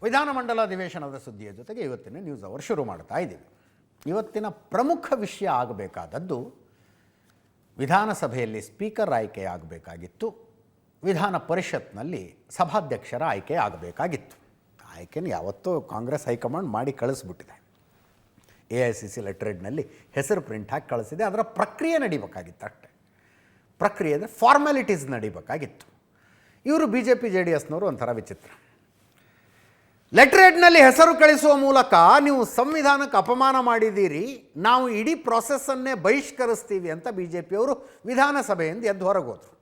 ವಿಧಾನಮಂಡಲ ಅಧಿವೇಶನದ ಸುದ್ದಿಯ ಜೊತೆಗೆ ಇವತ್ತಿನ ನ್ಯೂಸ್ ಅವರ್ ಶುರು ಮಾಡ್ತಾ ಇದ್ದೀವಿ. ಇವತ್ತಿನ ಪ್ರಮುಖ ವಿಷಯ ಆಗಬೇಕಾದದ್ದು ವಿಧಾನಸಭೆಯಲ್ಲಿ ಸ್ಪೀಕರ್ ಆಯ್ಕೆ ಆಗಬೇಕಾಗಿತ್ತು, ವಿಧಾನ ಪರಿಷತ್ನಲ್ಲಿ ಸಭಾಧ್ಯಕ್ಷರ ಆಯ್ಕೆ ಆಗಬೇಕಾಗಿತ್ತು. ಆಯ್ಕೆನ ಯಾವತ್ತೂ ಕಾಂಗ್ರೆಸ್ ಹೈಕಮಾಂಡ್ ಮಾಡಿ ಕಳಿಸ್ಬಿಟ್ಟಿದೆ. AICC ಲೆಟರ್ನಲ್ಲಿ ಹೆಸರು ಪ್ರಿಂಟ್ ಹಾಕಿ ಕಳಿಸಿದೆ. ಅದರ ಪ್ರಕ್ರಿಯೆ ನಡಿಬೇಕಾಗಿತ್ತು ಅಷ್ಟೇ. ಪ್ರಕ್ರಿಯೆ ಅಂದರೆ ಫಾರ್ಮ್ಯಾಲಿಟೀಸ್ ನಡಿಬೇಕಾಗಿತ್ತು. ಇವರು BJP JDSನವರು ಒಂಥರ ವಿಚಿತ್ರ. ಲೆಟರ್ನಲ್ಲಿ ಹೆಸರು ಕಳಿಸುವ ಮೂಲಕ ನೀವು ಸಂವಿಧಾನಕ್ಕೆ ಅಪಮಾನ ಮಾಡಿದ್ದೀರಿ, ನಾವು ಇಡೀ ಪ್ರಾಸೆಸ್ಸನ್ನೇ ಬಹಿಷ್ಕರಿಸ್ತೀವಿ ಅಂತ BJPಯವರು ವಿಧಾನಸಭೆಯಿಂದ ಎದ್ದು ಹೊರಗೆ ಹೋದರು.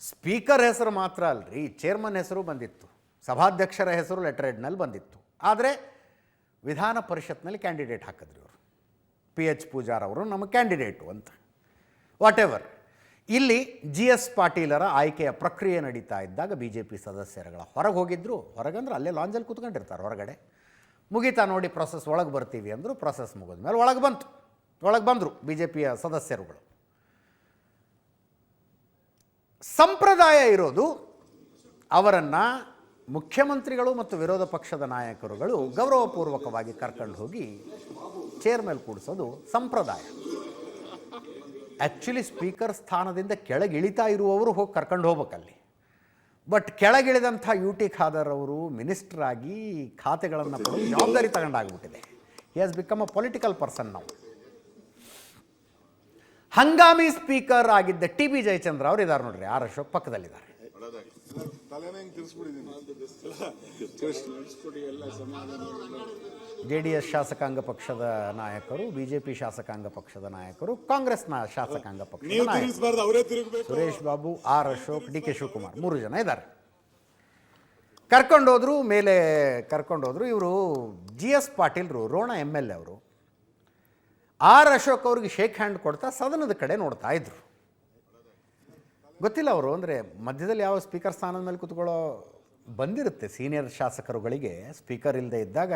ಸ್ಪೀಕರ್ ಹೆಸರು ಮಾತ್ರ ಅಲ್ರಿ, ಚೇರ್ಮನ್ ಹೆಸರು ಬಂದಿತ್ತು, ಸಭಾಧ್ಯಕ್ಷರ ಹೆಸರು ಲೆಟರ್ನಲ್ಲಿ ಬಂದಿತ್ತು. ಆದರೆ ವಿಧಾನ ಪರಿಷತ್ನಲ್ಲಿ ಕ್ಯಾಂಡಿಡೇಟ್ ಹಾಕಿದ್ರಿ ಅವರು, PH ಪೂಜಾರ್ ಅವರು ನಮ್ಮ ಕ್ಯಾಂಡಿಡೇಟು ಅಂತ. ವಾಟ್ ಎವರ್, ಇಲ್ಲಿ GS ಪಾಟೀಲರ ಆಯ್ಕೆಯ ಪ್ರಕ್ರಿಯೆ ನಡೀತಾ ಇದ್ದಾಗ BJP ಸದಸ್ಯರುಗಳ ಹೊರಗೆ ಹೋಗಿದ್ದರು. ಹೊರಗಂದ್ರೆ ಅಲ್ಲೇ ಲಾಂಜಲ್ಲಿ ಕೂತ್ಕೊಂಡಿರ್ತಾರೆ ಹೊರಗಡೆ. ಮುಗೀತಾ ನೋಡಿ ಪ್ರೊಸೆಸ್, ಒಳಗೆ ಬರ್ತೀವಿ ಅಂದರು. ಪ್ರೊಸೆಸ್ ಮುಗಿದ ಮೇಲೆ ಒಳಗೆ ಬಂದರು BJPಯ ಸದಸ್ಯರುಗಳು. ಸಂಪ್ರದಾಯ ಇರೋದು ಅವರನ್ನು ಮುಖ್ಯಮಂತ್ರಿಗಳು ಮತ್ತು ವಿರೋಧ ಪಕ್ಷದ ನಾಯಕರುಗಳು ಗೌರವಪೂರ್ವಕವಾಗಿ ಕರ್ಕೊಂಡು ಹೋಗಿ ಚೇರ್ ಮೇಲೆ ಕೂಡಿಸೋದು ಸಂಪ್ರದಾಯ. ಆ್ಯಕ್ಚುಲಿ ಸ್ಪೀಕರ್ ಸ್ಥಾನದಿಂದ ಕೆಳಗಿಳಿತಾ ಇರುವವರು ಹೋಗಿ ಕರ್ಕೊಂಡು ಹೋಗ್ಬೇಕಲ್ಲಿ. ಬಟ್ ಕೆಳಗಿಳಿದಂಥ UT ಖಾದರ್ ಅವರು ಮಿನಿಸ್ಟರ್ ಆಗಿ ಖಾತೆಗಳನ್ನು ಕೊಡೋ ಜವಾಬ್ದಾರಿ ತಗೊಂಡಾಗ್ಬಿಟ್ಟಿದೆ. He has become a political person ನಾವು. ಹಂಗಾಮಿ ಸ್ಪೀಕರ್ ಆಗಿದ್ದ TB ಜಯಚಂದ್ರ ಅವರು ಇದ್ದಾರೆ ನೋಡ್ರಿ, R ಅಶೋಕ್ ಪಕ್ಕದಲ್ಲಿದ್ದಾರೆ. JDS ಶಾಸಕಾಂಗ ಪಕ್ಷದ ನಾಯಕರು, BJP ಶಾಸಕಾಂಗ ಪಕ್ಷದ ನಾಯಕರು, ಕಾಂಗ್ರೆಸ್ನ ಶಾಸಕಾಂಗ ಪಕ್ಷದ ನಾಯಕರು ಸುರೇಶ್ ಬಾಬು, R ಅಶೋಕ್, DK ಶಿವಕುಮಾರ್ 3 ಜನ ಇದ್ದಾರೆ. ಕರ್ಕೊಂಡೋದ್ರು, ಮೇಲೆ ಕರ್ಕೊಂಡೋದ್ರು. ಇವರು GS ಪಾಟೀಲ್ರು, ರೋಣ MLA ಅವರು R ಅಶೋಕ್ ಅವ್ರಿಗೆ ಶೇಕ್ ಹ್ಯಾಂಡ್ ಕೊಡ್ತಾ ಸದನದ ಕಡೆ ನೋಡ್ತಾ ಇದ್ರು. ಗೊತ್ತಿಲ್ಲ ಅವರು, ಅಂದರೆ ಮಧ್ಯದಲ್ಲಿ ಯಾವ ಸ್ಪೀಕರ್ ಸ್ಥಾನದ ಮೇಲೆ ಕೂತ್ಕೊಳ್ಳೋ ಬಂದಿರುತ್ತೆ. ಸೀನಿಯರ್ ಶಾಸಕರುಗಳಿಗೆ ಸ್ಪೀಕರ್ ಇಲ್ಲದೆ ಇದ್ದಾಗ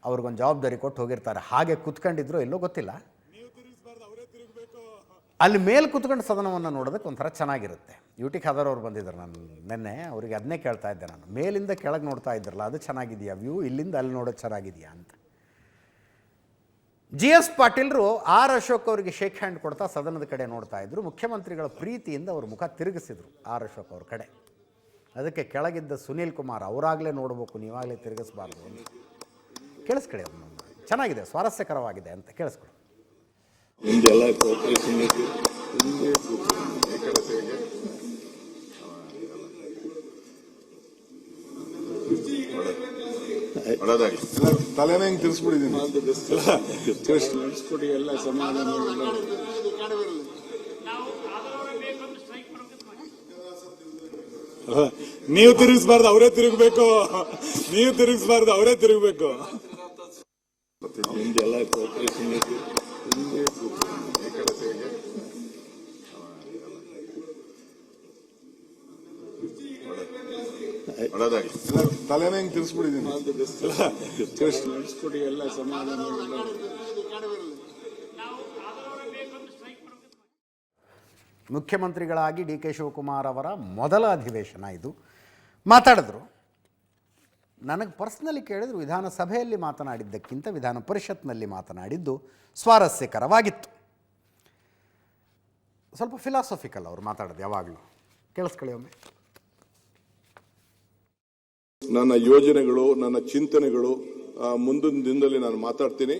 ಅವ್ರಿಗೊಂದು ಜವಾಬ್ದಾರಿ ಕೊಟ್ಟು ಹೋಗಿರ್ತಾರೆ. ಹಾಗೆ ಕೂತ್ಕೊಂಡಿದ್ರು ಎಲ್ಲೋ ಗೊತ್ತಿಲ್ಲ. ಅಲ್ಲಿ ಮೇಲೆ ಕೂತ್ಕೊಂಡು ಸದನವನ್ನು ನೋಡೋದಕ್ಕೆ ಒಂಥರ ಚೆನ್ನಾಗಿರುತ್ತೆ. UT ಖಾದರ್ ಅವ್ರು ಬಂದಿದ್ರು. ನಾನು ನಿನ್ನೆ ಅವರಿಗೆ ಅದನ್ನೇ ಕೇಳ್ತಾ ಇದ್ದೆ. ನಾನು ಮೇಲಿಂದ ಕೆಳಗೆ ನೋಡ್ತಾ ಇದ್ರಲ್ಲ, ಅದು ಚೆನ್ನಾಗಿದೆಯಾ ವ್ಯೂ, ಇಲ್ಲಿಂದ ಅಲ್ಲಿ ನೋಡೋದು ಚೆನ್ನಾಗಿದೆಯಾ ಅಂತ. GS ಪಾಟೀಲ್ರು R ಅಶೋಕ್ ಅವರಿಗೆ ಶೇಕ್ ಹ್ಯಾಂಡ್ ಕೊಡ್ತಾ ಸದನದ ಕಡೆ ನೋಡ್ತಾ ಇದ್ರು. ಮುಖ್ಯಮಂತ್ರಿಗಳ ಪ್ರೀತಿಯಿಂದ ಅವ್ರ ಮುಖ ತಿರುಗಿಸಿದ್ರು R ಅಶೋಕ್ ಅವ್ರ ಕಡೆ. ಅದಕ್ಕೆ ಕೆಳಗಿದ್ದ ಸುನೀಲ್ ಕುಮಾರ್, ಅವರಾಗಲೇ ನೋಡಬೇಕು, ನೀವಾಗಲೇ ತಿರುಗಿಸಬಾರ್ದು ಅಂತ. ಕೇಳಿಸ್ಕೊಳ್ಳಿ, ಅದನ್ನು ಚೆನ್ನಾಗಿದೆ, ಸ್ವಾರಸ್ಯಕರವಾಗಿದೆ ಅಂತ ಕೇಳಿಸ್ಕೊಳ್ಳಿ. ತಲೆನೇ ಹಿಂಗೆ ತಿರ್ಸ್ಬಿಟ್ಟಿದ್ದೀನಿ. ಎಲ್ಲ ಸಮಾಧಾನ. ನೀವು ತಿರುಗಿಸಬಾರ್ದು, ಅವರೇ ತಿರುಗಬೇಕು. ನೀವು ತಿರುಗಿಸಬಾರ್ದು, ಅವರೇ ತಿರುಗಬೇಕು. ನಿಮ್ದೆಲ್ಲ ತಲೆನೇ ಹಿಂಗೆ ತಿರ್ಸ್ಬಿಟ್ಟಿದ್ದೀನಿ. ಎಲ್ಲ ಸಮಾಧಾನ. ಮುಖ್ಯಮಂತ್ರಿಗಳಾಗಿ DK ಶಿವಕುಮಾರ್ ಅವರ ಮೊದಲ ಅಧಿವೇಶನ ಇದು. ಮಾತಾಡಿದ್ರು. ನನಗೆ ಪರ್ಸ್ನಲಿ ಕೇಳಿದ್ರು, ವಿಧಾನಸಭೆಯಲ್ಲಿ ಮಾತನಾಡಿದ್ದಕ್ಕಿಂತ ವಿಧಾನ ಪರಿಷತ್ನಲ್ಲಿ ಮಾತನಾಡಿದ್ದು ಸ್ವಾರಸ್ಯಕರವಾಗಿತ್ತು. ಸ್ವಲ್ಪ ಫಿಲಾಸಫಿಕಲ್ ಅವರು ಮಾತಾಡೋದು ಯಾವಾಗಲೂ. ಕೇಳಿಸ್ಕೊಳ್ಳಿ ಒಮ್ಮೆ. ನನ್ನ ಯೋಜನೆಗಳು, ನನ್ನ ಚಿಂತನೆಗಳು ಮುಂದಿನ ದಿನದಲ್ಲಿ ನಾನು ಮಾತಾಡ್ತೀನಿ.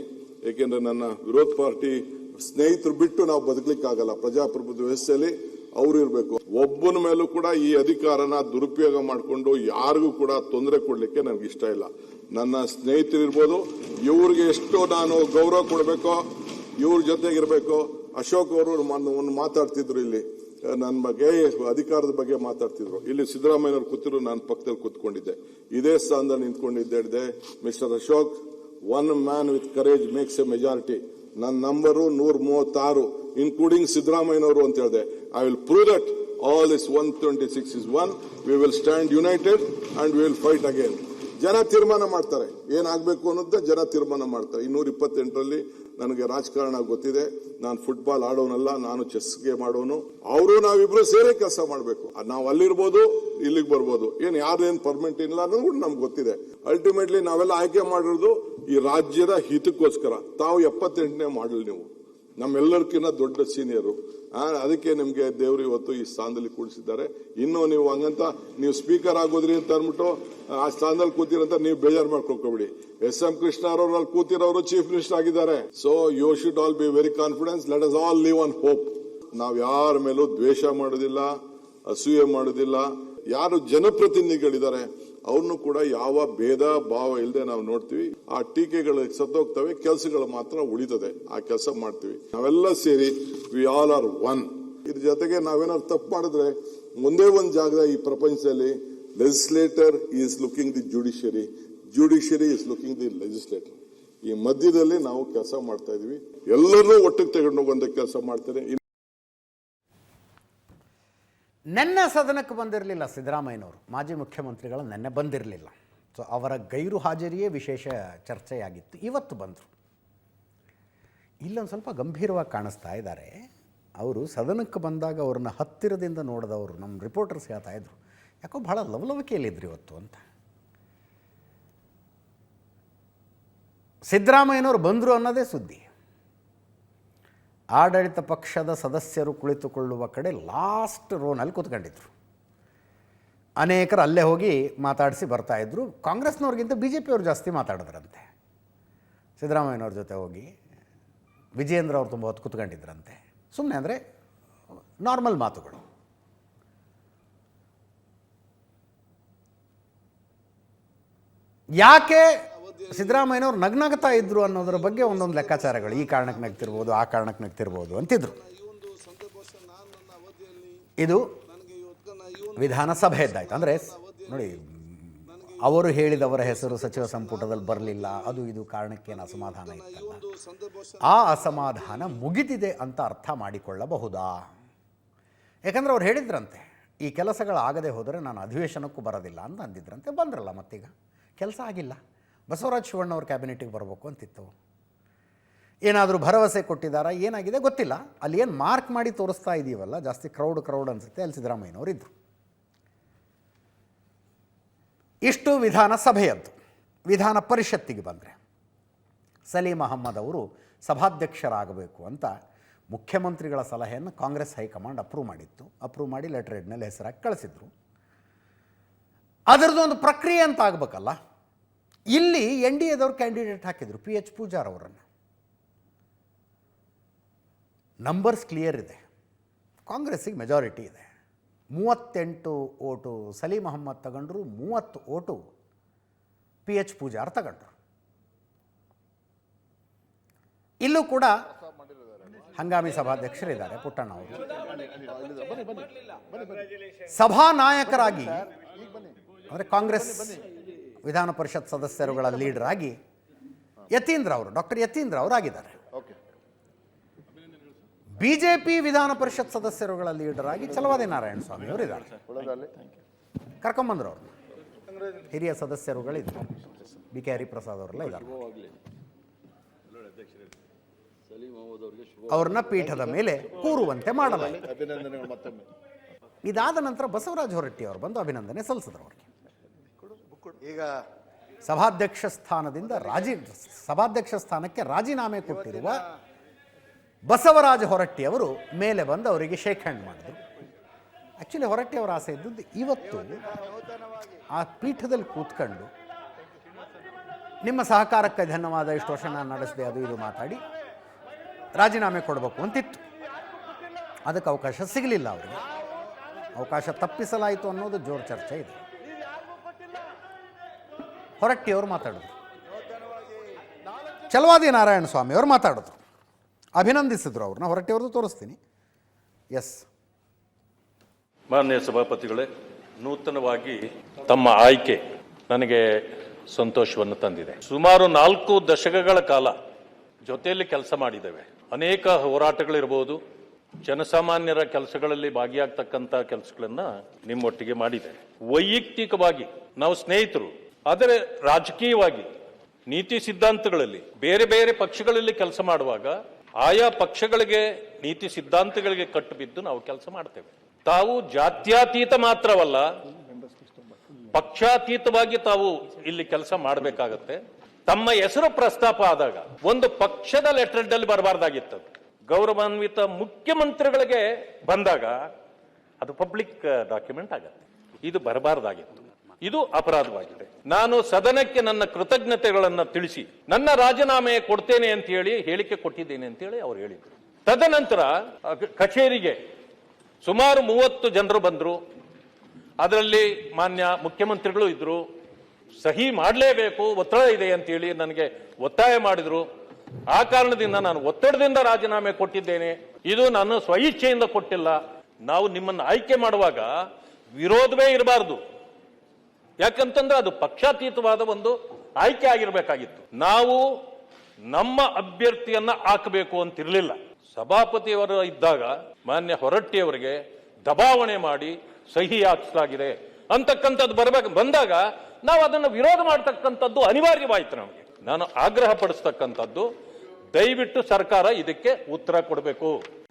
ಏಕೆಂದ್ರೆ ನನ್ನ ವಿರೋಧ ಪಾರ್ಟಿ ಸ್ನೇಹಿತರು ಬಿಟ್ಟು ನಾವು ಬದುಕಲಿಕ್ಕಾಗಲ್ಲ. ಪ್ರಜಾಪ್ರಭುತ್ವ ವ್ಯವಸ್ಥೆಯಲ್ಲಿ ಅವರು ಇರಬೇಕು. ಒಬ್ಬನ ಮೇಲೂ ಕೂಡ ಈ ಅಧಿಕಾರನ ದುರುಪಯೋಗ ಮಾಡಿಕೊಂಡು ಯಾರಿಗೂ ಕೂಡ ತೊಂದರೆ ಕೊಡ್ಲಿಕ್ಕೆ ನನಗೆ ಇಷ್ಟ ಇಲ್ಲ. ನನ್ನ ಸ್ನೇಹಿತರಿರ್ಬೋದು, ಇವ್ರಿಗೆ ಎಷ್ಟು ನಾನು ಗೌರವ ಕೊಡಬೇಕೋ ಇವ್ರ ಜೊತೆಗಿರ್ಬೇಕು. ಅಶೋಕ್ ಅವರು ಮಾತಾಡ್ತಿದ್ರು ಇಲ್ಲಿ ನನ್ನ ಬಗ್ಗೆ, ಅಧಿಕಾರದ ಬಗ್ಗೆ ಮಾತಾಡ್ತಿದ್ರು. ಇಲ್ಲಿ ಸಿದ್ದರಾಮಯ್ಯವ್ರು ಕೂತಿದ್ರು, ನಾನು ಪಕ್ಕದಲ್ಲಿ ಕೂತ್ಕೊಂಡಿದ್ದೆ, ಇದೇ ಸ್ಥಾನದಲ್ಲಿ ನಿಂತ್ಕೊಂಡಿದ್ದೆ. Mister Ashok, one man with courage makes a majority. ನನ್ನ ನಂಬರು 136, ಇನ್ಕ್ಲೂಡಿಂಗ್ ಸಿದ್ದರಾಮಯ್ಯನವರು ಅಂತ ಹೇಳಿದೆ. I will prove that all this 126 is one. We will stand united and we will fight again. ಜನ ತೀರ್ಮಾನ ಮಾಡ್ತಾರೆ, ಏನಾಗಬೇಕು ಅನ್ನೋದನ್ನ ಜನ ತೀರ್ಮಾನ ಮಾಡ್ತಾರೆ. 228ರಲ್ಲಿ ನನಗೆ ರಾಜಕಾರಣ ಗೊತ್ತಿದೆ, ನಾನು ಫುಟ್ಬಾಲ್ ಆಡೋನಲ್ಲ, ನಾನು ಚೆಸ್ಗೆ ಮಾಡೋನು. ಅವರು ನಾವಿಬ್ರು ಸೇರೇ ಕೆಲಸ ಮಾಡಬೇಕು. ನಾವು ಅಲ್ಲಿರ್ಬೋದು, ಇಲ್ಲಿಗೆ ಬರ್ಬೋದು, ಯಾರೇನು ಪರ್ಮನೆಂಟ್ ಇಲ್ಲ ಅನ್ನೋದು ಕೂಡ ನಮ್ಗೆ ಗೊತ್ತಿದೆ. ಅಲ್ಟಿಮೇಟ್ಲಿ ನಾವೆಲ್ಲ ಆಯ್ಕೆ ಮಾಡಿರೋದು ಈ ರಾಜ್ಯದ ಹಿತಕ್ಕೋಸ್ಕರ. ತಾವು 78ನೇ ಮಾಡಲ್, ನೀವು ನಮ್ಮೆಲ್ಲರಿಗಿಂತ ದೊಡ್ಡ ಸೀನಿಯರು. ಅದಕ್ಕೆ ನಿಮ್ಗೆ ದೇವರು ಇವತ್ತು ಈ ಸ್ಥಾನದಲ್ಲಿ ಕೂಡಿಸಿದ್ದಾರೆ. ಇನ್ನು ನೀವು ಹಂಗಂತ ನೀವು ಸ್ಪೀಕರ್ ಆಗೋದ್ರಿ ಅಂತ ಅಂದ್ಬಿಟ್ಟು ಆ ಸ್ಥಾನದಲ್ಲಿ ಕೂತಿರಂತ ನೀವು ಬೇಜಾರು ಮಾಡ್ಕೊಳ್ಕೊಬಿಡಿ. SM ಕೃಷ್ಣ ಅವರು ಅಲ್ಲಿ ಕೂತಿರೋರು ಚೀಫ್ ಮಿನಿಸ್ಟರ್ ಆಗಿದ್ದಾರೆ. So you should all be very confidence. Let us all live on hope. ನಾವು ಯಾರ ಮೇಲೂ ದ್ವೇಷ ಮಾಡೋದಿಲ್ಲ, ಅಸೂಯೆ ಮಾಡೋದಿಲ್ಲ. ಯಾರು ಜನಪ್ರತಿನಿಧಿಗಳಿದ್ದಾರೆ ಅವ್ರನ್ನು ಕೂಡ ಯಾವ ಭೇದ ಭಾವ ಇಲ್ಲದೆ ನಾವು ನೋಡ್ತೀವಿ. ಆ ಟೀಕೆಗಳು ಸತ್ತೋಗ್ತವೆ, ಕೆಲಸಗಳು ಮಾತ್ರ ಉಳಿತದೆ. ಆ ಕೆಲಸ ಮಾಡ್ತೀವಿ. ನಾವೆಲ್ಲ ಸೇರಿ ವಿ ಆಲ್ ಆರ್ ಒನ್. ಇದ್ರ ಜೊತೆಗೆ ನಾವೇನಾದ್ರು ತಪ್ಪು ಮಾಡಿದ್ರೆ ಮುಂದೆ ಒಂದು ಜಾಗದ ಈ ಪ್ರಪಂಚದಲ್ಲಿ legislator is looking the judiciary, judiciary is looking the legislator. ಈ ಮಧ್ಯದಲ್ಲಿ ನಾವು ಕೆಲಸ ಮಾಡ್ತಾ ಇದೀವಿ. ಎಲ್ಲರೂ ಒಟ್ಟಿಗೆ ತಗೊಂಡು ಹೋಗುವಂತ ಕೆಲಸ ಮಾಡ್ತಾರೆ. ನೆನ್ನೆ ಸದನಕ್ಕೆ ಬಂದಿರಲಿಲ್ಲ ಸಿದ್ದರಾಮಯ್ಯನವರು, ಮಾಜಿ ಮುಖ್ಯಮಂತ್ರಿಗಳು ನೆನ್ನೆ ಬಂದಿರಲಿಲ್ಲ. ಸೊ ಅವರ ಗೈರು ಹಾಜರಿಯೇ ವಿಶೇಷ ಚರ್ಚೆಯಾಗಿತ್ತು. ಇವತ್ತು ಬಂದರು. ಇಲ್ಲೊಂದು ಸ್ವಲ್ಪ ಗಂಭೀರವಾಗಿ ಕಾಣಿಸ್ತಾ ಇದ್ದಾರೆ. ಅವರು ಸದನಕ್ಕೆ ಬಂದಾಗ ಅವ್ರನ್ನ ಹತ್ತಿರದಿಂದ ನೋಡಿದವರು ನಮ್ಮ ರಿಪೋರ್ಟರ್ಸ್ ಹೇಳ್ತಾ ಇದ್ರು, ಯಾಕೋ ಭಾಳ ಲವಲವಿಕೆಯಲ್ಲಿದ್ರು ಇವತ್ತು ಅಂತ. ಸಿದ್ದರಾಮಯ್ಯನವರು ಬಂದರು ಅನ್ನೋದೇ ಸುದ್ದಿ. ಆಡಳಿತ ಪಕ್ಷದ ಸದಸ್ಯರು ಕುಳಿತುಕೊಳ್ಳುವ ಕಡೆ ಲಾಸ್ಟ್ ರೋನಲ್ಲಿ ಕೂತ್ಕೊಂಡಿದ್ರು. ಅನೇಕರು ಅಲ್ಲೇ ಹೋಗಿ ಮಾತಾಡಿಸಿ ಬರ್ತಾಯಿದ್ರು. ಕಾಂಗ್ರೆಸ್ನವ್ರಿಗಿಂತ BJPಯವರು ಜಾಸ್ತಿ ಮಾತಾಡಿದ್ರಂತೆ. ಸಿದ್ದರಾಮಯ್ಯನವ್ರ ಜೊತೆ ಹೋಗಿ ವಿಜಯೇಂದ್ರ ಅವರು ತುಂಬ ಹೊತ್ತು ಕೂತ್ಕೊಂಡಿದ್ರಂತೆ. ಸುಮ್ಮನೆ ಅಂದರೆ ನಾರ್ಮಲ್ ಮಾತುಗಳು. ಯಾಕೆ ಸಿದ್ದರಾಮಯ್ಯನವ್ರು ನಗ್ನಗ್ತಾ ಇದ್ರು ಅನ್ನೋದ್ರ ಬಗ್ಗೆ ಒಂದೊಂದು ಲೆಕ್ಕಾಚಾರಗಳು. ಈ ಕಾರಣಕ್ಕೆ ನಗ್ತಿರ್ಬೋದು, ಆ ಕಾರಣಕ್ಕೆ ನಗ್ತಿರ್ಬೋದು ಅಂತಿದ್ರು. ಇದು ವಿಧಾನಸಭೆಯದ್ದಾಯ್ತು. ಅಂದರೆ ನೋಡಿ, ಅವರು ಹೇಳಿದವರ ಹೆಸರು ಸಚಿವ ಸಂಪುಟದಲ್ಲಿ ಬರಲಿಲ್ಲ, ಅದು ಇದು ಕಾರಣಕ್ಕೇನು ಅಸಮಾಧಾನ ಇತ್ತಲ್ಲ, ಆ ಅಸಮಾಧಾನ ಮುಗಿದಿದೆ ಅಂತ ಅರ್ಥ ಮಾಡಿಕೊಳ್ಳಬಹುದಾ? ಯಾಕಂದರೆ ಅವ್ರು ಹೇಳಿದ್ರಂತೆ, ಈ ಕೆಲಸಗಳಾಗದೆ ಹೋದರೆ ನಾನು ಅಧಿವೇಶನಕ್ಕೂ ಬರೋದಿಲ್ಲ ಅಂತ ಅಂದಿದ್ರಂತೆ. ಬಂದ್ರಲ್ಲ, ಮತ್ತೀಗ ಕೆಲಸ ಆಗಿಲ್ಲ. ಬಸವರಾಜ ಶಿವಣ್ಣವ್ರ ಕ್ಯಾಬಿನೆಟಿಗೆ ಬರಬೇಕು ಅಂತಿತ್ತು. ಏನಾದರೂ ಭರವಸೆ ಕೊಟ್ಟಿದ್ದಾರಾ, ಏನಾಗಿದೆ ಗೊತ್ತಿಲ್ಲ. ಅಲ್ಲಿ ಏನು ಮಾರ್ಕ್ ಮಾಡಿ ತೋರಿಸ್ತಾ ಇದ್ದೀವಲ್ಲ, ಜಾಸ್ತಿ ಕ್ರೌಡ್ ಅನಿಸುತ್ತೆ, ಅಲ್ಲಿ ಸಿದ್ದರಾಮಯ್ಯನವರು ಇದ್ದರು. ಇಷ್ಟು ವಿಧಾನಸಭೆಯದ್ದು. ವಿಧಾನ ಪರಿಷತ್ತಿಗೆ ಬಂದರೆ ಸಲೀಂ ಅಹಮ್ಮದ್ ಅವರು ಸಭಾಧ್ಯಕ್ಷರಾಗಬೇಕು ಅಂತ ಮುಖ್ಯಮಂತ್ರಿಗಳ ಸಲಹೆಯನ್ನು ಕಾಂಗ್ರೆಸ್ ಹೈಕಮಾಂಡ್ ಅಪ್ರೂವ್ ಮಾಡಿತ್ತು. ಅಪ್ರೂವ್ ಮಾಡಿ ಲೆಟರ್ ಹೆಡ್ನಲ್ಲಿ ಹೆಸರಾಗಿ ಕಳಿಸಿದ್ರು. ಅದರದ್ದು ಒಂದು ಪ್ರಕ್ರಿಯೆ ಅಂತ ಆಗಬೇಕಲ್ಲ. ಇಲ್ಲಿ NDAದವ್ರು ಕ್ಯಾಂಡಿಡೇಟ್ ಹಾಕಿದರು, PH ಪೂಜಾರ್ ಅವರನ್ನು. ನಂಬರ್ಸ್ ಕ್ಲಿಯರ್ ಇದೆ. ಕಾಂಗ್ರೆಸ್ಸಿಗೆ ಮೆಜಾರಿಟಿ ಇದೆ. 38 ಓಟು ಸಲೀಂ ಅಹಮ್ಮದ್ ತಗೊಂಡ್ರು, 30 ಓಟು PH ಪೂಜಾರ್ ತಗೊಂಡ್ರು. ಇಲ್ಲೂ ಕೂಡ ಹಂಗಾಮಿ ಸಭಾಧ್ಯಕ್ಷರಿದ್ದಾರೆ, ಪುಟ್ಟಣ್ಣ ಅವರು. ಸಭಾನಾಯಕರಾಗಿ ಅಂದರೆ ಕಾಂಗ್ರೆಸ್ ವಿಧಾನ ಪರಿಷತ್ ಸದಸ್ಯರುಗಳ ಲೀಡರ್ ಆಗಿ ಯತೀಂದ್ರ ಅವರು, ಡಾಕ್ಟರ್ ಯತೀಂದ್ರ ಅವರು ಆಗಿದ್ದಾರೆ. BJP ವಿಧಾನ ಪರಿಷತ್ ಸದಸ್ಯರುಗಳ ಲೀಡರ್ ಆಗಿ ಚಲವಾದಿ ನಾರಾಯಣ ಸ್ವಾಮಿ ಅವರು ಇದ್ದಾರೆ. ಕರ್ಕೊಂಬಂದ್ರು ಅವರು. ಹಿರಿಯ ಸದಸ್ಯರುಗಳಿದ್ರು, BK ಹರಿಪ್ರಸಾದ್ ಅವರೆಲ್ಲ ಇದ್ದಾರೆ. ಅವ್ರನ್ನ ಪೀಠದ ಮೇಲೆ ಕೂರುವಂತೆ ಮಾಡಲಾಯಿತು. ಇದಾದ ನಂತರ ಬಸವರಾಜ ಹೊರಟ್ಟಿ ಅವರು ಬಂದು ಅಭಿನಂದನೆ ಸಲ್ಲಿಸಿದ್ರು ಅವರಿಗೆ. ಈಗ ಸಭಾಧ್ಯಕ್ಷ ಸ್ಥಾನಕ್ಕೆ ರಾಜೀನಾಮೆ ಕೊಟ್ಟಿರುವ ಬಸವರಾಜ ಹೊರಟ್ಟಿ ಅವರು ಮೇಲೆ ಬಂದು ಅವರಿಗೆ ಶೇಕ್ ಹ್ಯಾಂಡ್ ಮಾಡಿದ್ರು. ಆ್ಯಕ್ಚುಲಿ ಹೊರಟ್ಟಿ ಅವರ ಆಸೆ ಇದ್ದದ್ದು ಇವತ್ತು ಆ ಪೀಠದಲ್ಲಿ ಕೂತ್ಕೊಂಡು ನಿಮ್ಮ ಸಹಕಾರಕ್ಕೆ ಧನ್ಯವಾದ, ಇಷ್ಟು ವರ್ಷ ನಾನು ನಡೆಸಿದೆ, ಅದು ಇದು ಮಾತಾಡಿ ರಾಜೀನಾಮೆ ಕೊಡಬೇಕು ಅಂತಿತ್ತು. ಅದಕ್ಕೆ ಅವಕಾಶ ಸಿಗಲಿಲ್ಲ ಅವರಿಗೆ. ಅವಕಾಶ ತಪ್ಪಿಸಲಾಯಿತು ಅನ್ನೋದು ಜೋರು ಚರ್ಚೆ ಇದೆ. ಹೊರಟ್ಟಿಯವರು ಮಾತಾಡಿದ್ರು, ಚಲವಾದಿ ನಾರಾಯಣ ಸ್ವಾಮಿ ಅವರು ಮಾತಾಡಿದ್ರು, ಅಭಿನಂದಿಸಿದ್ರು ಅವ್ರನ್ನ. ಹೊರಟ್ಟಿಯವ್ರದ್ದು ತೋರಿಸ್ತೀನಿ. ಎಸ್, ಮಾನ್ಯ ಸಭಾಪತಿಗಳೇ, ನೂತನವಾಗಿ ತಮ್ಮ ಆಯ್ಕೆ ನನಗೆ ಸಂತೋಷವನ್ನು ತಂದಿದೆ. ಸುಮಾರು 4 ದಶಕಗಳ ಕಾಲ ಜೊತೆಯಲ್ಲಿ ಕೆಲಸ ಮಾಡಿದ್ದೇವೆ. ಅನೇಕ ಹೋರಾಟಗಳಿರ್ಬೋದು, ಜನಸಾಮಾನ್ಯರ ಕೆಲಸಗಳಲ್ಲಿ ಭಾಗಿಯಾಗ್ತಕ್ಕಂಥ ಕೆಲಸಗಳನ್ನ ನಿಮ್ಮೊಟ್ಟಿಗೆ ಮಾಡಿದೆ. ವೈಯಕ್ತಿಕವಾಗಿ ನಾವು ಸ್ನೇಹಿತರು. ಆದರೆ ರಾಜಕೀಯವಾಗಿ ನೀತಿ ಸಿದ್ಧಾಂತಗಳಲ್ಲಿ ಬೇರೆ ಬೇರೆ ಪಕ್ಷಗಳಲ್ಲಿ ಕೆಲಸ ಮಾಡುವಾಗ ಆಯಾ ಪಕ್ಷಗಳಿಗೆ ನೀತಿ ಸಿದ್ಧಾಂತಗಳಿಗೆ ಕಟ್ಟು ಬಿದ್ದು ನಾವು ಕೆಲಸ ಮಾಡ್ತೇವೆ. ತಾವು ಜಾತ್ಯತೀತ ಮಾತ್ರವಲ್ಲ, ಪಕ್ಷಾತೀತವಾಗಿ ತಾವು ಇಲ್ಲಿ ಕೆಲಸ ಮಾಡಬೇಕಾಗತ್ತೆ. ತಮ್ಮ ಹೆಸರು ಪ್ರಸ್ತಾಪ ಆದಾಗ ಒಂದು ಪಕ್ಷದ ಲೆಟರ್ ಅಲ್ಲಿ ಬರಬಾರ್ದಾಗಿತ್ತು. ಗೌರವಾನ್ವಿತ ಮುಖ್ಯಮಂತ್ರಿಗಳಿಗೆ ಬಂದಾಗ ಅದು ಪಬ್ಲಿಕ್ ಡಾಕ್ಯುಮೆಂಟ್ ಆಗತ್ತೆ. ಇದು ಬರಬಾರ್ದಾಗಿತ್ತು. ಇದು ಅಪರಾಧವಾಗಿದೆ. ನಾನು ಸದನಕ್ಕೆ ನನ್ನ ಕೃತಜ್ಞತೆಗಳನ್ನು ತಿಳಿಸಿ ನನ್ನ ರಾಜೀನಾಮೆ ಕೊಡ್ತೇನೆ ಅಂತ ಹೇಳಿ ಹೇಳಿಕೆ ಕೊಟ್ಟಿದ್ದೇನೆ ಅಂತ ಹೇಳಿ ಅವ್ರು ಹೇಳಿದ್ರು. ತದನಂತರ ಕಚೇರಿಗೆ ಸುಮಾರು 30 ಜನರು ಬಂದರು. ಅದರಲ್ಲಿ ಮಾನ್ಯ ಮುಖ್ಯಮಂತ್ರಿಗಳು ಇದ್ರು. ಸಹಿ ಮಾಡಲೇಬೇಕು, ಒತ್ತಡ ಇದೆ ಅಂತೇಳಿ ನನಗೆ ಒತ್ತಾಯ ಮಾಡಿದ್ರು. ಆ ಕಾರಣದಿಂದ ನಾನು ಒತ್ತಡದಿಂದ ರಾಜೀನಾಮೆ ಕೊಟ್ಟಿದ್ದೇನೆ. ಇದು ನಾನು ಸ್ವಇಚ್ಛೆಯಿಂದ ಕೊಟ್ಟಿಲ್ಲ. ನಾವು ನಿಮ್ಮನ್ನು ಆಯ್ಕೆ ಮಾಡುವಾಗ ವಿರೋಧವೇ ಇರಬಾರದು. ಯಾಕಂತಂದ್ರೆ ಅದು ಪಕ್ಷಾತೀತವಾದ ಒಂದು ಆಯ್ಕೆ ಆಗಿರ್ಬೇಕಾಗಿತ್ತು. ನಾವು ನಮ್ಮ ಅಭ್ಯರ್ಥಿಯನ್ನ ಹಾಕಬೇಕು ಅಂತಿರಲಿಲ್ಲ. ಸಭಾಪತಿಯವರು ಇದ್ದಾಗ ಮಾನ್ಯ ಹೊರಟ್ಟಿಯವರಿಗೆ ದಬಾವಣೆ ಮಾಡಿ ಸಹಿ ಹಾಕಿಸಲಾಗಿದೆ ಅಂತಕ್ಕಂಥದ್ದು ಬಂದಾಗ ನಾವು ಅದನ್ನು ವಿರೋಧ ಮಾಡತಕ್ಕಂಥದ್ದು ಅನಿವಾರ್ಯವಾಯಿತು. ನಮಗೆ ನಾನು ಆಗ್ರಹ ಪಡಿಸ್ತಕ್ಕಂಥದ್ದು, ದಯವಿಟ್ಟು ಸರ್ಕಾರ ಇದಕ್ಕೆ ಉತ್ತರ ಕೊಡಬೇಕು.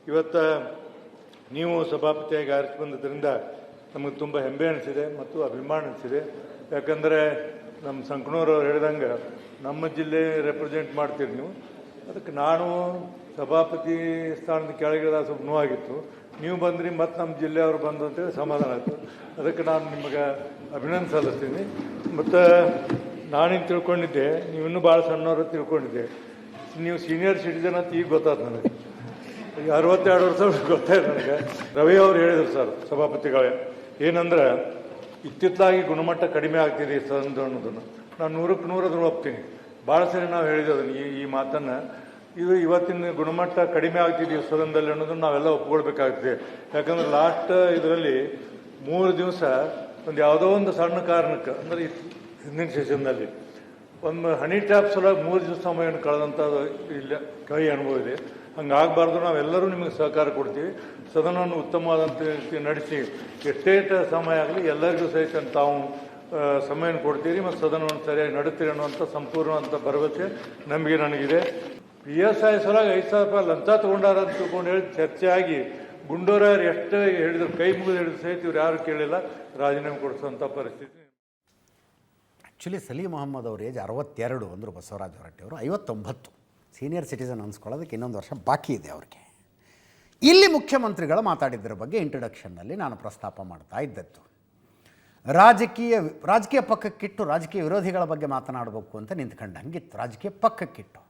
ಇವತ್ತ ನೀವು ಸಭಾಪತಿಯಾಗಿ ಆರಿಸಿ ಬಂದಿದ್ದರಿಂದ ನಮಗೆ ತುಂಬ ಹೆಮ್ಮೆ ಅನಿಸಿದೆ ಮತ್ತು ಅಭಿಮಾನ ಅನಿಸಿದೆ. ಯಾಕಂದರೆ ನಮ್ಮ ಸಂಕನೂರವ್ರು ಹೇಳಿದಂಗೆ ನಮ್ಮ ಜಿಲ್ಲೆ ರೆಪ್ರೆಸೆಂಟ್ ಮಾಡ್ತೀರಿ ನೀವು. ಅದಕ್ಕೆ ನಾನು ಸಭಾಪತಿ ಸ್ಥಾನದ ಕೆಳಗಿಳಿದ ಸ್ವಲ್ಪ ನೋವಾಗಿತ್ತು. ನೀವು ಬಂದ್ರಿ ಮತ್ತು ನಮ್ಮ ಜಿಲ್ಲೆಯವರು ಬಂದು ಅಂತೇಳಿ ಸಮಾಧಾನ ಆಯಿತು. ಅದಕ್ಕೆ ನಾನು ನಿಮಗೆ ಅಭಿನಂದನೆ ಸಲ್ಲಿಸ್ತೀನಿ. ಮತ್ತು ನಾನೇನು ತಿಳ್ಕೊಂಡಿದ್ದೆ, ನೀವು ಇನ್ನೂ ಭಾಳ ಸಣ್ಣವರು ತಿಳ್ಕೊಂಡಿದ್ದೆ. ನೀವು ಸೀನಿಯರ್ ಸಿಟಿಜನ್ ಅಂತ ಈಗ ಗೊತ್ತಾಯ್ತು ನನಗೆ. ಈಗ 62 ವರ್ಷ ಗೊತ್ತಾಯ್ತು ನನಗೆ. ರವಿ ಅವರು ಹೇಳಿದರು ಸರ್ ಸಭಾಪತಿಗಳೇ, ಏನಂದ್ರೆ ಇತ್ತಿತ್ತಲಾಗಿ ಗುಣಮಟ್ಟ ಕಡಿಮೆ ಆಗ್ತಿದೆ ಸದನ ಅನ್ನೋದನ್ನು ನಾನು 100ಕ್ಕೆ 100 ಅದನ್ನು ಒಪ್ತೀನಿ. ಭಾಳ ಸರಿ ನಾವು ಹೇಳಿದ್ವಿ ಅದನ್ನು, ಈ ಮಾತನ್ನು. ಇದು ಇವತ್ತಿನ ಗುಣಮಟ್ಟ ಕಡಿಮೆ ಆಗ್ತಿದ್ದೀವಿ ಸದನದಲ್ಲಿ ಅನ್ನೋದನ್ನು ನಾವೆಲ್ಲ ಒಪ್ಕೊಳ್ಬೇಕಾಗ್ತದೆ. ಯಾಕಂದ್ರೆ ಲಾಸ್ಟ್ ಇದರಲ್ಲಿ 3 ದಿವಸ ಒಂದು ಯಾವುದೋ ಒಂದು ಸಣ್ಣ ಕಾರಣಕ್ಕೆ, ಅಂದರೆ ಹಿಂದಿನ ಸೆಷನ್ನಲ್ಲಿ ಒಂದು ಹನಿ ಟ್ಯಾಪ್ ಸಲುವಾಗಿ 3 ದಿವಸ ಸಮಯವನ್ನು ಕಳೆದಂಥದ್ದು ಇಲ್ಲ ಕೈ ಅನುಭವ ಇದೆ. ಹಂಗಾಗಬಾರ್ದು. ನಾವೆಲ್ಲರೂ ನಿಮಗೆ ಸಹಕಾರ ಕೊಡ್ತೀವಿ. ಸದನವನ್ನು ಉತ್ತಮವಾದಂಥ ರೀತಿ ನಡೆಸಿ ಎಷ್ಟೇ ಸಮಯ ಆಗಲಿ ಎಲ್ಲರಿಗೂ ಸಹಿತ ತಾವು ಸಮಯವನ್ನು ಕೊಡ್ತೀರಿ ಮತ್ತು ಸದನವನ್ನು ಸರಿಯಾಗಿ ನಡುತ್ತೀರಿ ಅನ್ನುವಂಥ ಸಂಪೂರ್ಣವಂಥ ಭರವಸೆ ನನಗಿದೆ. PSI ಸಲುವಾಗಿ 5,000 ರೂಪಾಯಿ ಲಂಚ ತೊಗೊಂಡಾರ ಅಂತ ತಿಳ್ಕೊಂಡು ಹೇಳಿ ಚರ್ಚೆ ಆಗಿ ಗುಂಡೂರಾಯರು ಎಷ್ಟು ಹೇಳಿದ್ರು, ಕೈ ಮುಗಿದು ಹೇಳಿದ್ರು ಸಹಿತ ಇವ್ರು ಯಾರು ಕೇಳಿಲ್ಲ, ರಾಜೀನಾಮೆ ಕೊಡಿಸುವಂಥ ಪರಿಸ್ಥಿತಿ. ಆ್ಯಕ್ಚುಲಿ ಸಲೀಂ ಅಹಮ್ಮದ್ ಅವ್ರ ಏಜ್ 62 ಅಂದರು ಬಸವರಾಜ ಹೊರಟ್ಟಿ ಅವರು 59. ಸೀನಿಯರ್ ಸಿಟಿಸನ್ ಅನ್ಸ್ಕೊಳ್ಳೋದಕ್ಕೆ ಇನ್ನೊಂದು ವರ್ಷ ಬಾಕಿ ಇದೆ ಅವ್ರಿಗೆ. ಇಲ್ಲಿ ಮುಖ್ಯಮಂತ್ರಿಗಳು ಮಾತಾಡಿದ್ದರ ಬಗ್ಗೆ ಇಂಟ್ರಡಕ್ಷನ್ನಲ್ಲಿ ನಾನು ಪ್ರಸ್ತಾಪ ಮಾಡ್ತಾ ಇದ್ದದ್ದು. ರಾಜಕೀಯ ಪಕ್ಕಕ್ಕಿಟ್ಟು ರಾಜಕೀಯ ವಿರೋಧಿಗಳ ಬಗ್ಗೆ ಮಾತನಾಡಬೇಕು ಅಂತ ನಿಂತ್ಕೊಂಡು ಹಂಗಿತ್ತು. ರಾಜಕೀಯ ಪಕ್ಕಕ್ಕಿಟ್ಟು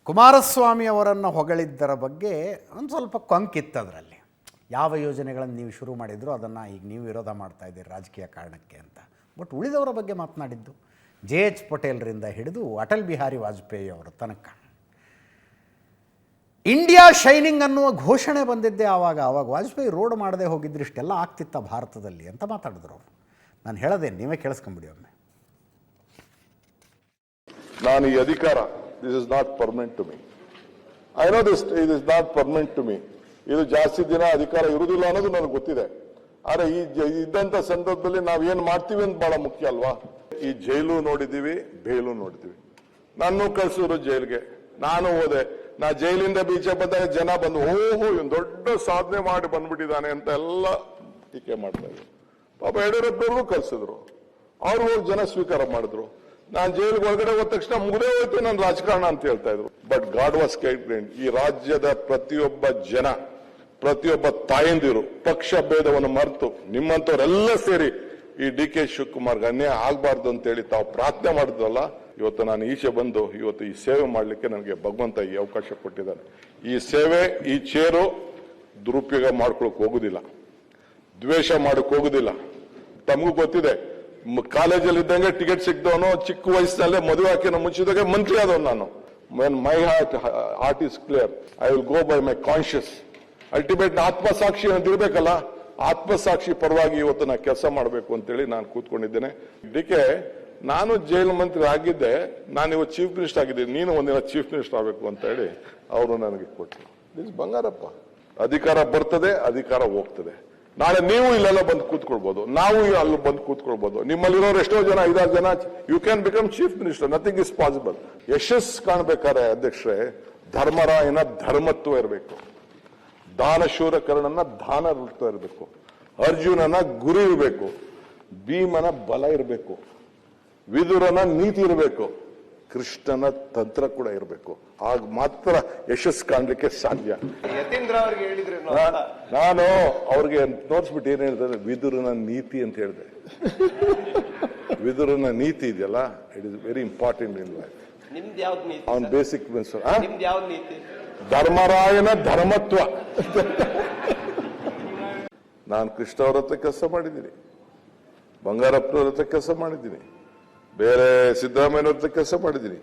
ಕುಮಾರಸ್ವಾಮಿ ಅವರನ್ನು ಹೊಗಳಿದ್ದರ ಬಗ್ಗೆ ಒಂದು ಸ್ವಲ್ಪ ಕೊಂಕಿತ್ತು ಅದರಲ್ಲಿ. ಯಾವ ಯೋಜನೆಗಳನ್ನು ನೀವು ಶುರು ಮಾಡಿದ್ರು ಅದನ್ನು ಈಗ ನೀವು ವಿರೋಧ ಮಾಡ್ತಾ ಇದ್ದೀರಿ ರಾಜಕೀಯ ಕಾರಣಕ್ಕೆ ಅಂತ. ಬಟ್ ಉಳಿದವರ ಬಗ್ಗೆ ಮಾತನಾಡಿದ್ದು JH ಪಟೇಲ್ರಿಂದ ಹಿಡಿದು ಅಟಲ್ ಬಿಹಾರಿ ವಾಜಪೇಯಿ ಅವರ ತನಕ. ಇಂಡಿಯಾ ಶೈನಿಂಗ್ ಅನ್ನುವ ಘೋಷಣೆ ಬಂದಿದ್ದೆ ಆವಾಗ ವಾಜಪೇಯಿ ರೋಡ್ ಮಾಡದೆ ಹೋಗಿದ್ರೆ ಇಷ್ಟೆಲ್ಲ ಆಗ್ತಿತ್ತ ಭಾರತದಲ್ಲಿ ಅಂತ ಮಾತಾಡಿದ್ರು ಅವರು. ನಾನು ಹೇಳೋದೇ, ನೀವೇ ಕೇಳಿಸ್ಕೊಂಬಿಡಿ ಒಮ್ಮೆ. ನಾನು ಈ ಅಧಿಕಾರ, this is not permanent to me. I know this it is not permanent to me. ಇದು ಜಾಸ್ತಿ ದಿನ ಅಧಿಕಾರ ಇರುವುದಿಲ್ಲ ಅನ್ನೋದು ನನಗೆ ಗೊತ್ತಿದೆ. ಆದರೆ ಈ ಇದ್ದಂಥ ಸಂದರ್ಭದಲ್ಲಿ ನಾವು ಏನು ಮಾಡ್ತೀವಿ ಅಂತ ಬಹಳ ಮುಖ್ಯ ಅಲ್ವಾ. ಈ ಜೈಲು ನೋಡಿದ್ದೀವಿ, ಬೇಲು ನೋಡಿದ್ದೀವಿ. ನಾನು ಕಳಿಸಿದ್ರು ಜೈಲಿಗೆ, ನಾನು ಹೋದೆ. ನಾ ಜೈಲಿಂದ ಬೀಚೆ ಬಂದಾಗ ಜನ ಬಂದು ಓಹೋ ಇವನು ದೊಡ್ಡ ಸಾಧನೆ ಮಾಡಿ ಬಂದ್ಬಿಟ್ಟಿದ್ದಾನೆ ಅಂತ ಎಲ್ಲ ಟೀಕೆ ಮಾಡ್ತಾ ಇದ್ರು. ಪಾಪ ಯಡಿಯೂರಪ್ಪನವ್ರಿಗೂ ಕಳಿಸಿದ್ರು, ಅವ್ರು ಹೋಗಿ ಜನ ಸ್ವೀಕಾರ ಮಾಡಿದ್ರು. ನಾನು ಜೈಲಿಗೆ ಒಳಗಡೆ ಹೋದ ತಕ್ಷಣ ಮುಗಿದೇ ಹೋಯ್ತು ನನ್ನ ರಾಜಕಾರಣ ಅಂತ ಹೇಳ್ತಾ ಇದ್ರು. But god was kind. ಈ ರಾಜ್ಯದ ಪ್ರತಿಯೊಬ್ಬ ಜನ, ಪ್ರತಿಯೊಬ್ಬ ತಾಯಂದಿರು ಪಕ್ಷ ಭೇದವನ್ನು ಮರೆತು ನಿಮ್ಮಂತವರೆಲ್ಲ ಸೇರಿ ಈ DK ಶಿವಕುಮಾರ್ಗೆ ಅನ್ಯಾಯ ಆಗಬಾರ್ದು ಅಂತೇಳಿ ತಾವು ಪ್ರಾರ್ಥನೆ ಮಾಡಿದ್ರಲ್ಲ, ಇವತ್ತು ನಾನು ಈಚೆ ಬಂದು ಇವತ್ತು ಈ ಸೇವೆ ಮಾಡಲಿಕ್ಕೆ ನನಗೆ ಭಗವಂತ ಈ ಅವಕಾಶ ಕೊಟ್ಟಿದ್ದಾನೆ. ಈ ಸೇವೆ, ಈ ಚೇರು ದುರುಪಯೋಗ ಮಾಡ್ಕೊಳಕ್ ಹೋಗುದಿಲ್ಲ, ದ್ವೇಷ ಮಾಡಕ್ ಹೋಗುದಿಲ್ಲ. ತಮಗೂ ಗೊತ್ತಿದೆ, ಕಾಲೇಜಲ್ಲಿ ಇದ್ದಂಗೆ ಟಿಕೆಟ್ ಸಿಕ್ದವನು, ಚಿಕ್ಕ ವಯಸ್ಸಿನಲ್ಲೇ ಮದುವೆ ಹಾಕಿನ ಮುಂಚಿದಾಗ ಮಂತ್ರಿ ಆದವನು ನಾನು. My heart is clear. I will go by my conscious. Ultimate ಆತ್ಮಸಾಕ್ಷಿ ಅಂತ ಇರ್ಬೇಕಲ್ಲ, ಆತ್ಮಸಾಕ್ಷಿ ಪರವಾಗಿ ಇವತ್ತು ನಾನು ಕೆಲಸ ಮಾಡಬೇಕು ಅಂತೇಳಿ ನಾನು ಕೂತ್ಕೊಂಡಿದ್ದೇನೆ. DK, ನಾನು ಜೈಲು ಮಂತ್ರಿ ಆಗಿದ್ದೆ, ನಾನು ಇವತ್ತು ಚೀಫ್ ಮಿನಿಸ್ಟರ್ ಆಗಿದ್ದೀನಿ, ನೀನು ಒಂದಿನ ಚೀಫ್ ಮಿನಿಸ್ಟರ್ ಆಗಬೇಕು ಅಂತ ಹೇಳಿ ಅವರು ನನಗೆ ಕೊಟ್ಟರು. ದಿಸ್ ಬಂಗಾರಪ್ಪ. ಅಧಿಕಾರ ಬರ್ತದೆ, ಅಧಿಕಾರ ಹೋಗ್ತದೆ. ನಾಳೆ ನೀವು ಇಲ್ಲೆಲ್ಲ ಬಂದು ಕೂತ್ಕೊಳ್ಬಹುದು, ನಾವು ಅಲ್ಲಿ ಬಂದು ಕೂತ್ಕೊಳ್ಬಹುದು. ನಿಮ್ಮಲ್ಲಿರೋರು ಎಷ್ಟೋ ಜನ 5-6 ಜನ you can become chief minister, nothing is possible. ಯಶಸ್ಸು ಕಾಣ್ಬೇಕಾದ್ರೆ ಅಧ್ಯಕ್ಷರೇ ಧರ್ಮರಾಯನ ಧರ್ಮತ್ವ ಇರಬೇಕು, ದಾನಶೂರ ಕರ್ಣನ ದಾನತ್ವ ಇರಬೇಕು, ಅರ್ಜುನನ ಗುರು ಇರಬೇಕು, ಭೀಮನ ಬಲ ಇರಬೇಕು, ವಿದುರನ ನೀತಿ ಇರಬೇಕು, ಕೃಷ್ಣನ ತಂತ್ರ ಕೂಡ ಇರಬೇಕು. ಆಗ ಮಾತ್ರ ಯಶಸ್ಸು ಕಾಣ್ಲಿಕ್ಕೆ ಸಾಧ್ಯ. ಯತೀಂದ್ರ ಅವ್ರಿಗೆ ಹೇಳಿದ್ರೆ ನಾನು ಅವ್ರಿಗೆ ತೋರಿಸ್ಬಿಟ್ಟು ಏನ್ ಹೇಳ್ತಾರೆ, ವಿದುರನ ನೀತಿ ಅಂತ ಹೇಳಿದೆ. ವಿದುರನ ನೀತಿ ಇದೆಯಲ್ಲ, it is very important in life. ನಿಮ್ದು ಯಾವ್ದು ನೀತಿ? ಅವನ್ ಬೇಸಿಕ್ ಪ್ರಿನ್ಸಿಪಲ್. ನಿಮ್ದು ಯಾವ್ದು ನೀತಿ? ಧರ್ಮರಾಯನ ಧರ್ಮತ್ವ. ನಾನು ಕೃಷ್ಣ ಅವ್ರ ಹತ್ರ ಕೆಲಸ ಮಾಡಿದ್ದೀನಿ, ಬಂಗಾರಪ್ಪನವ್ರ ಹತ್ರ ಕೆಲಸ ಮಾಡಿದ್ದೀನಿ, ಬೇರೆ ಸಿದ್ದರಾಮಯ್ಯನವ್ರ ಹತ್ರ ಕೆಲಸ ಮಾಡಿದ್ದೀನಿ,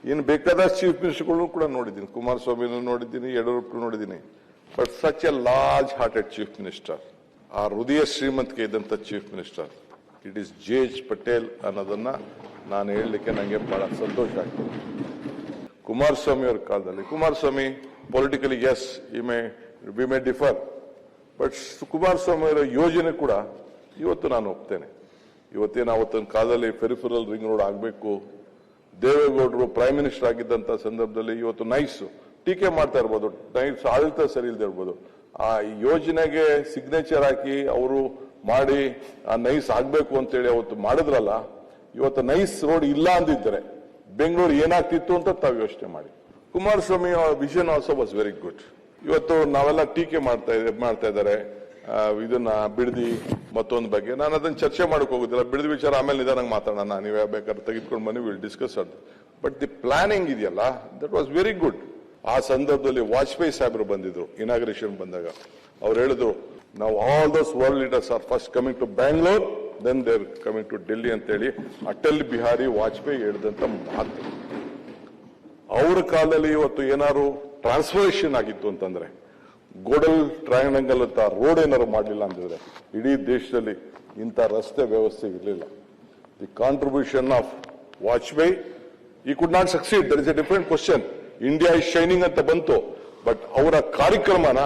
ಇನ್ನು ಬೇಕಾದಷ್ಟು ಚೀಫ್ ಮಿನಿಸ್ಟರ್ಗಳು ಕೂಡ ನೋಡಿದ್ದೀನಿ, ಕುಮಾರಸ್ವಾಮಿನೂ ನೋಡಿದ್ದೀನಿ, ಯಡಿಯೂರಪ್ಪನೂ ನೋಡಿದ್ದೀನಿ. But such a large hearted chief minister, ಆ ಹೃದಯ ಶ್ರೀಮಂತಿಕೆ ಇದ್ದಂಥ chief minister it is J H. Patel ಅನ್ನೋದನ್ನ ನಾನು ಹೇಳಲಿಕ್ಕೆ ನನಗೆ ಬಹಳ ಸಂತೋಷ ಆಗ್ತದೆ. ಕುಮಾರಸ್ವಾಮಿ ಅವರ ಕಾಲದಲ್ಲಿ, Kumaraswamy politically yes we may differ, but Kumaraswamy ಅವರ ಯೋಜನೆ ಕೂಡ ಇವತ್ತು ನಾನು ಒಪ್ತೇನೆ. ಇವತ್ತೇನು ಅವತ್ತಿನ ಕಾಲದಲ್ಲಿ ಪೆರಿಫೆರಲ್ ರಿಂಗ್ ರೋಡ್ ಆಗಬೇಕು, ದೇವೇಗೌಡರು ಪ್ರೈಮ್ ಮಿನಿಸ್ಟರ್ ಆಗಿದ್ದಂಥ ಸಂದರ್ಭದಲ್ಲಿ ಇವತ್ತು ನೈಸ್ ಟೀಕೆ ಮಾಡ್ತಾ ಇರ್ಬೋದು, ನೈಸ್ ಆಡಳಿತ ಸರಿ ಇಲ್ಲದೆ ಇರ್ಬೋದು, ಆ ಯೋಜನೆಗೆ ಸಿಗ್ನೇಚರ್ ಹಾಕಿ ಅವರು ಮಾಡಿ ಆ ನೈಸ್ ಆಗ್ಬೇಕು ಅಂತೇಳಿ ಅವತ್ತು ಮಾಡಿದ್ರಲ್ಲ, ಇವತ್ತು ನೈಸ್ ರೋಡ್ ಇಲ್ಲ ಅಂದಿದ್ದರೆ ಬೆಂಗಳೂರು ಏನಾಗ್ತಿತ್ತು ಅಂತ ತಾವು ಯೋಚನೆ ಮಾಡಿ. Kumaraswamy vision also was very good. ಇವತ್ತು ನಾವೆಲ್ಲ ಟೀಕೆ ಮಾಡ್ತಾ ಇದ್ದಾರೆ ಇದನ್ನ ಬಿಡದಿ ಮತ್ತೊಂದು ಬಗ್ಗೆ. ನಾನು ಅದನ್ನ ಚರ್ಚೆ ಮಾಡಕ್ ಹೋಗುದಿಲ್ಲ, ಬಿಡದಿ ವಿಚಾರ ಆಮೇಲೆ ನಿಧಾನಕ್ಕೆ ಮಾತಾಡೋಣ, ನೀವೇ ಬೇಕಾದ್ರೆ ತೆಗೆದುಕೊಂಡು ಬನ್ನಿ, ವಿಲ್ ಡಿಸ್ಕಸ್ ಅದು. ಬಟ್ ದಿ ಪ್ಲಾನಿಂಗ್ ಇದೆಯಲ್ಲ, ದಟ್ ವಾಸ್ ವೆರಿ ಗುಡ್. ಆ ಸಂದರ್ಭದಲ್ಲಿ ವಾಜಪೇಯಿ ಸಾಹೇಬರು ಬಂದಿದ್ರು ಇನಾಗ್ರೇಷನ್ ಬಂದಾಗ, ಅವ್ರು ಹೇಳಿದ್ರು ನಾವು all those world leaders are first coming to Bangalore then they are coming to Delhi ಅಂತೇಳಿ ಅಟಲ್ ಬಿಹಾರಿ ವಾಜಪೇಯಿ ಹೇಳಿದಂತ ಮಾತು. ಅವರ ಕಾಲದಲ್ಲಿ ಇವತ್ತು ಏನಾದ್ರು ಟ್ರಾನ್ಸ್ಫರ್ಮೇಷನ್ ಆಗಿತ್ತು ಅಂತಂದ್ರೆ, ಗೋಡಲ್ ಟ್ರಯಾಂಗಲ್ ಅಂತ ರೋಡ್ ಏನಾದ್ರು ಮಾಡಲಿಲ್ಲ ಅಂತಂದ್ರೆ ಇಡೀ ದೇಶದಲ್ಲಿ ಇಂಥ ರಸ್ತೆ ವ್ಯವಸ್ಥೆ ಇರಲಿಲ್ಲ. The contribution of Vajpayee, he could not succeed, there is a different question. India is shining ಅಂತ ಬಂತು, ಬಟ್ ಅವರ ಕಾರ್ಯಕ್ರಮನ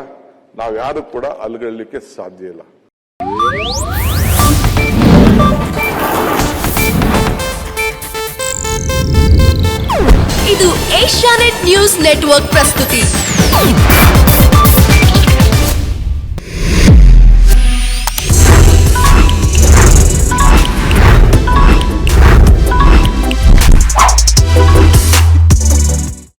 ನಾವು ಯಾರು ಕೂಡ ಅಲ್ಗೊಳ್ಳಲಿಕ್ಕೆ ಸಾಧ್ಯ ಇಲ್ಲ. ಇದು ಏಷ್ಯಾನೆಟ್ ನ್ಯೂಸ್ ನೆಟ್ವರ್ಕ್ ಪ್ರಸ್ತುತಿ.